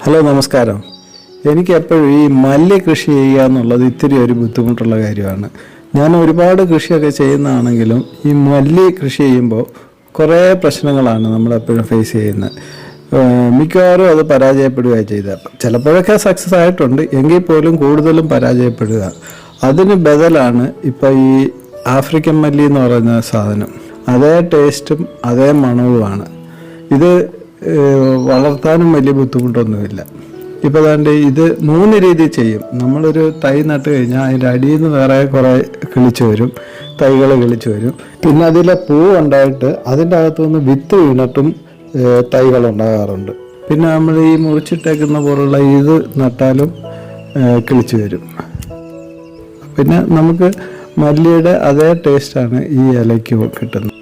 Hello നമസ്കാരം. എനിക്ക് എപ്പോഴും ഈ മല്ലി കൃഷി ചെയ്യുക എന്നുള്ളത് ഇത്തിരി ഒരു ബുദ്ധിമുട്ടുള്ള കാര്യമാണ്. ഞാൻ ഒരുപാട് കൃഷിയൊക്കെ ചെയ്യുന്നതാണെങ്കിലും ഈ മല്ലി കൃഷി ചെയ്യുമ്പോൾ കുറേ പ്രശ്നങ്ങളാണ് നമ്മളെപ്പോഴും ഫേസ് ചെയ്യുന്നത്. മിക്കവാറും അത് പരാജയപ്പെടുകയാണ് ചെയ്തത്. ചിലപ്പോഴൊക്കെ സക്സസ് ആയിട്ടുണ്ട്, എങ്കിൽ പോലും കൂടുതലും പരാജയപ്പെടുക. അതിന് ബദലാണ് ഇപ്പോൾ ഈ ആഫ്രിക്കൻ മല്ലി എന്ന് പറയുന്ന സാധനം. അതേ ടേസ്റ്റും അതേ മണവുമാണ്. ഇത് വളർത്താനും വലിയ ബുദ്ധിമുട്ടൊന്നുമില്ല. ഇപ്പോൾ ദാണ്ട് ഇത് 3 രീതിയിൽ ചെയ്യും. നമ്മളൊരു തൈ നട്ട് കഴിഞ്ഞാൽ അതിൻ്റെ അടിയിൽ നിന്ന് വേറെ കുറേ കിളിച്ചു വരും, തൈകൾ കിളിച്ചു വരും. പിന്നെ അതിലെ പൂ ഉണ്ടായിട്ട് അതിൻ്റെ അകത്തുനിന്ന് വിത്ത് വീണിട്ടും തൈകളുണ്ടാകാറുണ്ട്. പിന്നെ നമ്മൾ ഈ മുറിച്ചിട്ടേക്കുന്ന പോലുള്ള ഇത് നട്ടാലും കിളിച്ചു വരും. പിന്നെ നമുക്ക് മല്ലിയുടെ അതേ ടേസ്റ്റാണ് ഈ ഇലയ്ക്ക് കിട്ടുന്നത്.